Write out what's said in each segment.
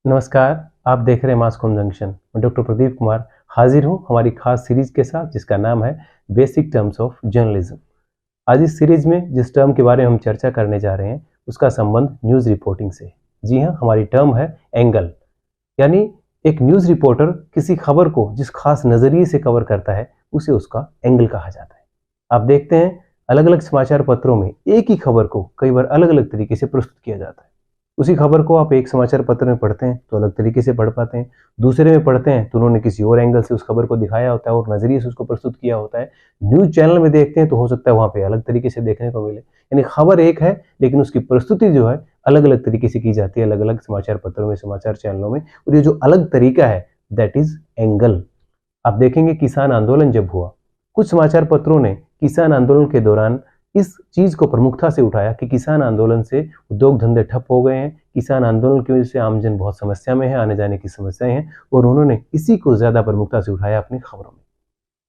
नमस्कार, आप देख रहे हैं मास कॉम जंक्शन। मैं डॉक्टर प्रदीप कुमार हाजिर हूं हमारी खास सीरीज के साथ जिसका नाम है बेसिक टर्म्स ऑफ जर्नलिज्म। आज इस सीरीज में जिस टर्म के बारे में हम चर्चा करने जा रहे हैं उसका संबंध न्यूज़ रिपोर्टिंग से। जी हाँ, हमारी टर्म है एंगल। यानी एक न्यूज़ रिपोर्टर किसी खबर को जिस खास नज़रिए से कवर करता है उसे उसका एंगल कहा जाता है। आप देखते हैं अलग अलग समाचार पत्रों में एक ही खबर को कई बार अलग अलग तरीके से प्रस्तुत किया जाता है। उसी खबर को आप एक समाचार पत्र में पढ़ते हैं तो अलग तरीके से पढ़ पाते हैं, दूसरे में पढ़ते हैं तो उन्होंने किसी और एंगल से उस खबर को दिखाया होता है और नजरिए से उसको प्रस्तुत किया होता है। न्यूज चैनल में देखते हैं तो हो सकता है वहां पे अलग तरीके से देखने को मिले। यानी खबर एक है लेकिन उसकी प्रस्तुति जो है अलग अलग तरीके से की जाती है अलग अलग समाचार पत्रों में, समाचार चैनलों में। और ये जो अलग तरीका है दैट इज एंगल। आप देखेंगे किसान आंदोलन जब हुआ, कुछ समाचार पत्रों ने किसान आंदोलन के दौरान इस चीज को प्रमुखता से उठाया कि किसान आंदोलन से उद्योग धंधे ठप हो गए हैं, किसान आंदोलन की वजह से आमजन बहुत समस्या में है, आने जाने की समस्याएं हैं, और उन्होंने इसी को ज्यादा प्रमुखता से उठाया अपनी खबरों में।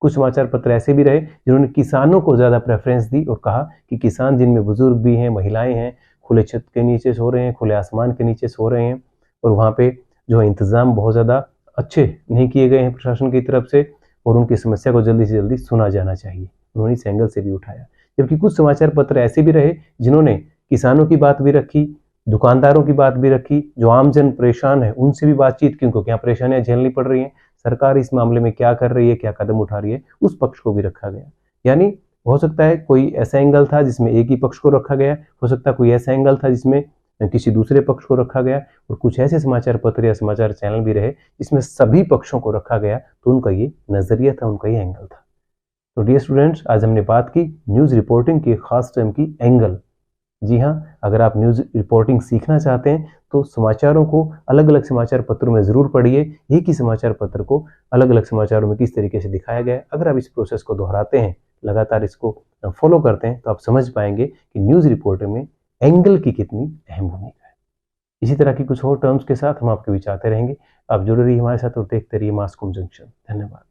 कुछ समाचार पत्र ऐसे भी रहे जिन्होंने किसानों को ज्यादा प्रेफरेंस दी और कहा कि किसान जिनमें बुजुर्ग भी हैं, महिलाएं हैं, खुले छत के नीचे सो रहे हैं, खुले आसमान के नीचे सो रहे हैं, और वहां पे जो है इंतजाम बहुत ज्यादा अच्छे नहीं किए गए हैं प्रशासन की तरफ से, और उनकी समस्या को जल्दी से जल्दी सुना जाना चाहिए। उन्होंने इस एंगल से भी उठाया। जबकि कुछ समाचार पत्र ऐसे भी रहे जिन्होंने किसानों की बात भी रखी, दुकानदारों की बात भी रखी, जो आमजन परेशान है उनसे भी बातचीत की, उनको क्या परेशानियां झेलनी पड़ रही हैं, सरकार इस मामले में क्या कर रही है, क्या कदम उठा रही है, उस पक्ष को भी रखा गया। यानी हो सकता है कोई ऐसा एंगल था जिसमें एक ही पक्ष को रखा गया, हो सकता है कोई ऐसा एंगल था जिसमें किसी दूसरे पक्ष को रखा गया, और कुछ ऐसे समाचार पत्र या समाचार चैनल भी रहे जिसमें सभी पक्षों को रखा गया, तो उनका ये नजरिया था, उनका ये एंगल था। तो डियर स्टूडेंट्स, आज हमने बात की न्यूज़ रिपोर्टिंग की खास टर्म की एंगल। जी हाँ, अगर आप न्यूज़ रिपोर्टिंग सीखना चाहते हैं तो समाचारों को अलग अलग समाचार पत्रों में ज़रूर पढ़िए। एक ही समाचार पत्र को अलग अलग समाचारों में किस तरीके से दिखाया गया है, अगर आप इस प्रोसेस को दोहराते हैं, लगातार इसको फॉलो करते हैं, तो आप समझ पाएंगे कि न्यूज़ रिपोर्टिंग में एंगल की कितनी अहम भूमिका है। इसी तरह की कुछ और टर्म्स के साथ हम आपके बीच आते रहेंगे। आप जुड़े रहिए हमारे साथ और देखते रहिए मास कॉम जंक्शन। धन्यवाद।